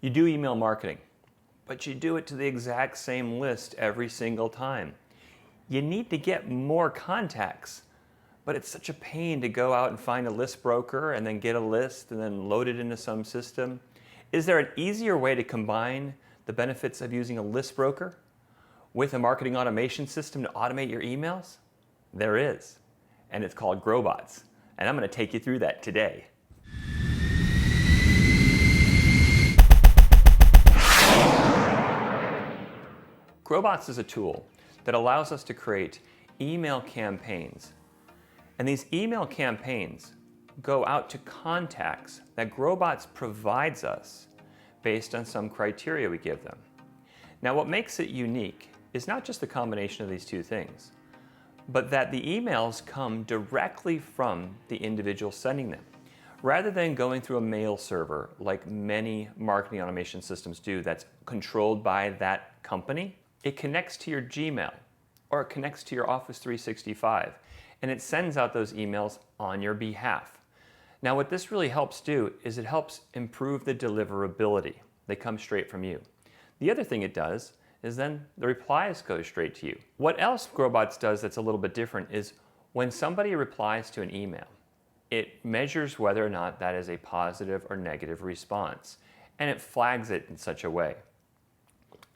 You do email marketing, but you do it to the exact same list every single time. You need to get more contacts, but it's such a pain to go out and find a list broker and then get a list and then load it into some system. Is there an easier way to combine the benefits of using a list broker with a marketing automation system to automate your emails? There is, and it's called Growbots, and I'm going to take you through that today. Growbots is a tool that allows us to create email campaigns. And these email campaigns go out to contacts that Growbots provides us based on some criteria we give them. Now, what makes it unique is not just the combination of these two things, but that the emails come directly from the individual sending them. Rather than going through a mail server like many marketing automation systems do that's controlled by that company, it connects to your Gmail or it connects to your Office 365 and it sends out those emails on your behalf. Now, what this really helps do is it helps improve the deliverability. They come straight from you. The other thing it does is then the replies go straight to you. What else Growbots does that's a little bit different is when somebody replies to an email, it measures whether or not that is a positive or negative response, and it flags it in such a way.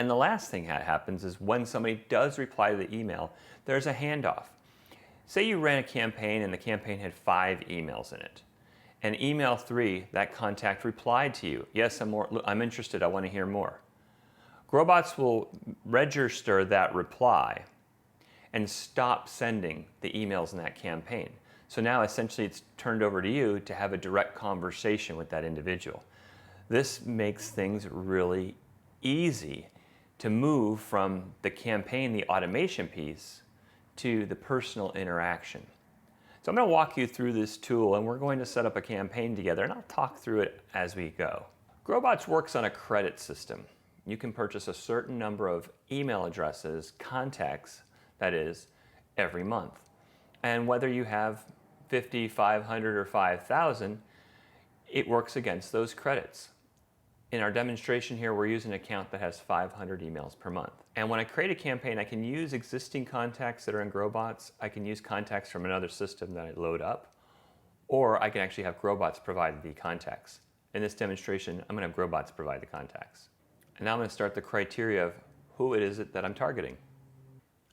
And the last thing that happens is when somebody does reply to the email, there's a handoff. Say you ran a campaign and the campaign had 5 emails in it. And email 3, that contact replied to you, yes, I'm interested, I want to hear more. Growbots will register that reply and stop sending the emails in that campaign. So now essentially it's turned over to you to have a direct conversation with that individual. This makes things really easy to move from the campaign, the automation piece, to the personal interaction. So I'm going to walk you through this tool and we're going to set up a campaign together and I'll talk through it as we go. Growbots works on a credit system. You can purchase a certain number of email addresses, contacts, that is, every month. And whether you have 50, 500, or 5,000, it works against those credits. In our demonstration here, we're using an account that has 500 emails per month. And when I create a campaign, I can use existing contacts that are in Growbots. I can use contacts from another system that I load up, or I can actually have Growbots provide the contacts. In this demonstration, I'm going to have Growbots provide the contacts. And now I'm going to start the criteria of who it is that I'm targeting.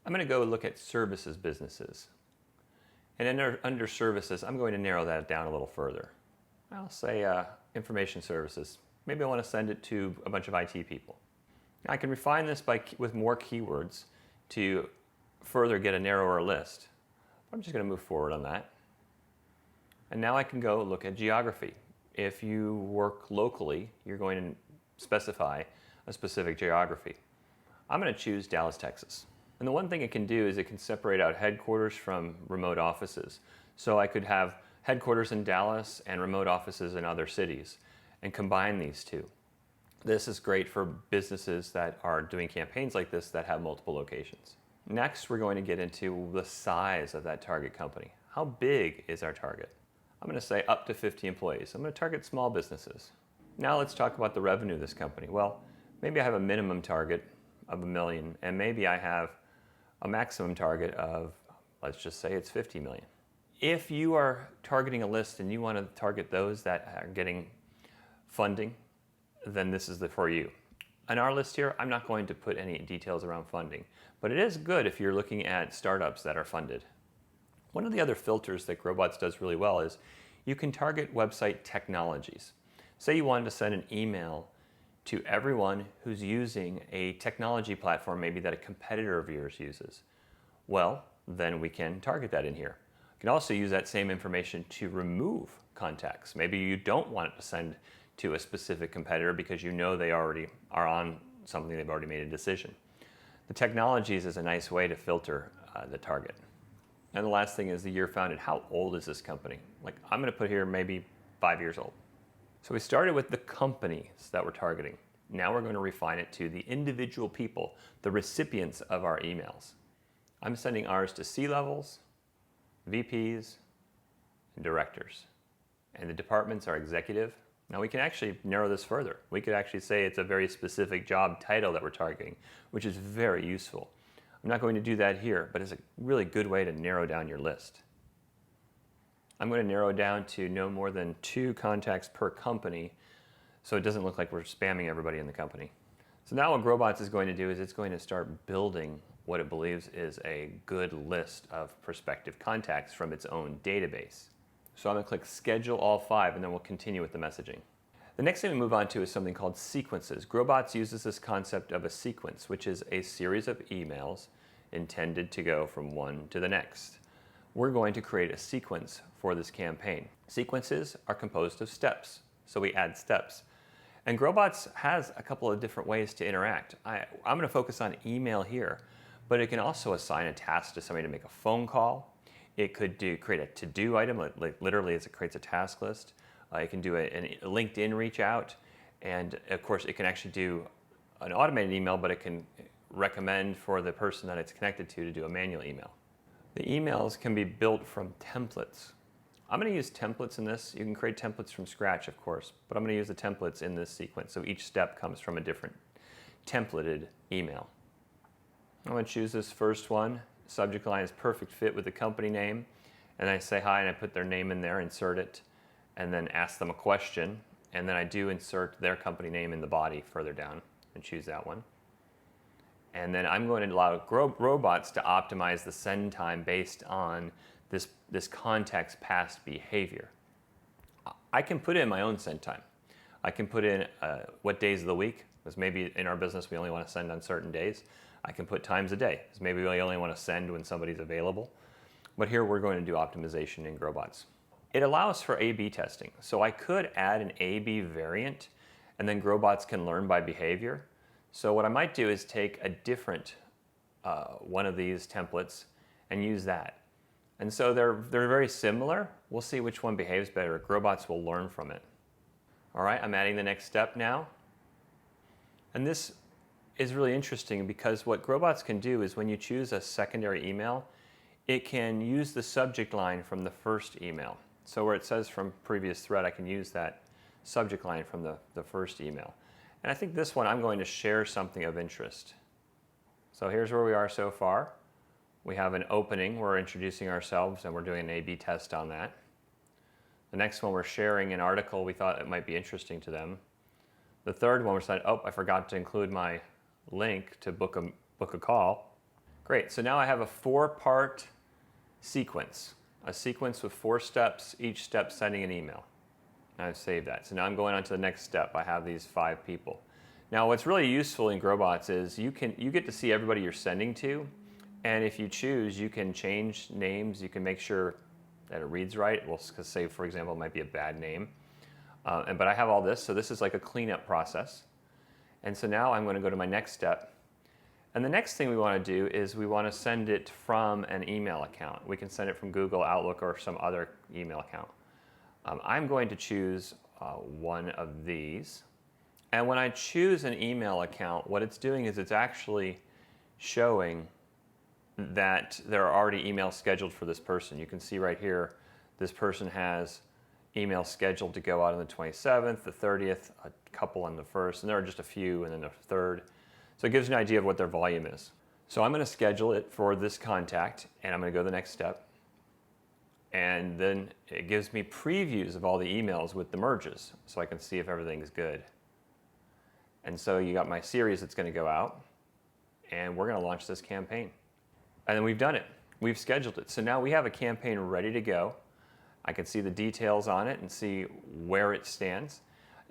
I'm going to go look at services businesses. And under services, I'm going to narrow that down a little further. I'll say information services. Maybe I want to send it to a bunch of IT people. I can refine this with more keywords to further get a narrower list. I'm just going to move forward on that. And now I can go look at geography. If you work locally, you're going to specify a specific geography. I'm going to choose Dallas, Texas. And the one thing it can do is it can separate out headquarters from remote offices. So I could have headquarters in Dallas and remote offices in other cities and combine these two. This is great for businesses that are doing campaigns like this that have multiple locations. Next, we're going to get into the size of that target company. How big is our target? I'm going to say up to 50 employees. I'm going to target small businesses. Now let's talk about the revenue of this company. Well, maybe I have a minimum target of $1 million, and maybe I have a maximum target of, let's just say it's 50 million. If you are targeting a list and you want to target those that are getting funding, then this is for you. On our list here, I'm not going to put any details around funding, but it is good if you're looking at startups that are funded. One of the other filters that Growbots does really well is you can target website technologies. Say you wanted to send an email to everyone who's using a technology platform maybe that a competitor of yours uses. Well, then we can target that in here. You can also use that same information to remove contacts. Maybe you don't want it to send to a specific competitor because you know they already are on something, they've already made a decision. The technologies is a nice way to filter the target. And the last thing is the year founded. How old is this company? Like, I'm going to put here maybe 5 years old. So we started with the companies that we're targeting. Now we're going to refine it to the individual people, the recipients of our emails. I'm sending ours to C-levels, VPs, and directors. And the departments are executive. Now we can actually narrow this further. We could actually say it's a very specific job title that we're targeting, which is very useful. I'm not going to do that here, but it's a really good way to narrow down your list. I'm going to narrow it down to no more than 2 contacts per company, so it doesn't look like we're spamming everybody in the company. So now what Growbots is going to do is it's going to start building what it believes is a good list of prospective contacts from its own database. So I'm going to click Schedule All 5, and then we'll continue with the messaging. The next thing we move on to is something called sequences. Growbots uses this concept of a sequence, which is a series of emails intended to go from one to the next. We're going to create a sequence for this campaign. Sequences are composed of steps, so we add steps. And Growbots has a couple of different ways to interact. I'm going to focus on email here, but it can also assign a task to somebody to make a phone call. It could create a to-do item, like literally as it creates a task list. It can do a LinkedIn reach out, and of course it can actually do an automated email, but it can recommend for the person that it's connected to do a manual email. The emails can be built from templates. I'm going to use templates in this. You can create templates from scratch, of course, but I'm going to use the templates in this sequence, so each step comes from a different templated email. I'm going to choose this first one. Subject line is perfect fit with the company name, and I say hi and I put their name in there, insert it, and then ask them a question, and then I do insert their company name in the body further down and choose that one. And then I'm going to allow Growbots to optimize the send time based on this contact's past behavior. I can put in my own send time. I can put in what days of the week, because maybe in our business we only want to send on certain days. I can put times a day, because maybe we only want to send when somebody's available. But here we're going to do optimization in Growbots. It allows for A/B testing. So I could add an A/B variant, and then Growbots can learn by behavior. So what I might do is take a different one of these templates and use that. And so they're very similar. We'll see which one behaves better. Growbots will learn from it. All right, I'm adding the next step now. And this is really interesting because what Growbots can do is when you choose a secondary email, it can use the subject line from the first email. So where it says from previous thread, I can use that subject line from the first email. And I think this one, I'm going to share something of interest. So here's where we are so far. We have an opening, we're introducing ourselves and we're doing an A/B test on that. The next one, we're sharing an article we thought it might be interesting to them. The third one, we're saying, oh, I forgot to include my link to book a call. Great, so now I have a 4-part sequence. A sequence with 4 steps, each step sending an email. I've saved that. So now I'm going on to the next step. I have these 5 people. Now what's really useful in Growbots is you get to see everybody you're sending to, and if you choose, you can change names. You can make sure that it reads right. Well, say for example, it might be a bad name. But I have all this, so this is like a cleanup process. And so now I'm going to go to my next step. And the next thing we want to do is we want to send it from an email account. We can send it from Google, Outlook, or some other email account. I'm going to choose one of these. And when I choose an email account, what it's doing is it's actually showing that there are already emails scheduled for this person. You can see right here, this person has emails scheduled to go out on the 27th, the 30th, a couple on the 1st, and there are just a few, and then the 3rd. So it gives you an idea of what their volume is. So I'm going to schedule it for this contact, and I'm going to go to the next step. And then it gives me previews of all the emails with the merges, so I can see if everything's good. And so you got my series that's going to go out, and we're going to launch this campaign. And then we've done it. We've scheduled it. So now we have a campaign ready to go. I can see the details on it and see where it stands.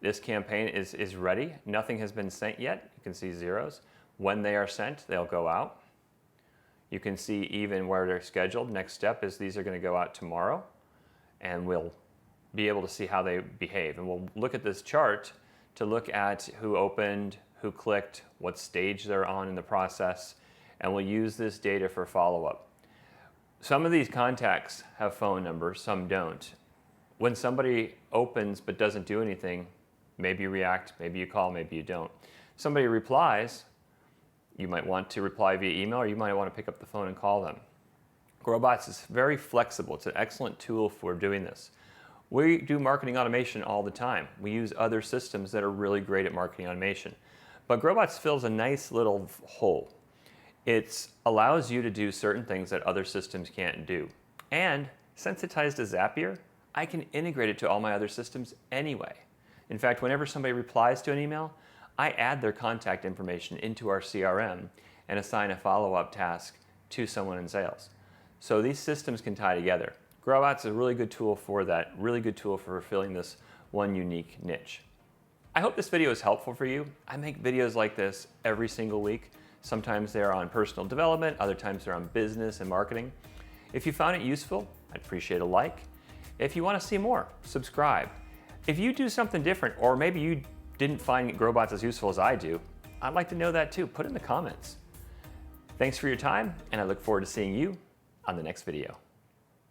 This campaign is ready. Nothing has been sent yet. You can see zeros. When they are sent, they'll go out. You can see even where they're scheduled. Next step is these are going to go out tomorrow, and we'll be able to see how they behave. And we'll look at this chart to look at who opened, who clicked, what stage they're on in the process, and we'll use this data for follow-up. Some of these contacts have phone numbers, some don't. When somebody opens but doesn't do anything, maybe you react, maybe you call, maybe you don't. Somebody replies, you might want to reply via email, or you might want to pick up the phone and call them. Growbots is very flexible. It's an excellent tool for doing this. We do marketing automation all the time. We use other systems that are really great at marketing automation. But Growbots fills a nice little hole. It allows you to do certain things that other systems can't do. And since it ties to Zapier, I can integrate it to all my other systems anyway. In fact, whenever somebody replies to an email, I add their contact information into our CRM and assign a follow-up task to someone in sales. So these systems can tie together. Growbots is a really good tool for that, really good tool for filling this one unique niche. I hope this video is helpful for you. I make videos like this every single week. Sometimes they're on personal development, other times they're on business and marketing. If you found it useful, I'd appreciate a like. If you want to see more, subscribe. If you do something different, or maybe you didn't find Growbots as useful as I do, I'd like to know that too. Put it in the comments. Thanks for your time, and I look forward to seeing you on the next video.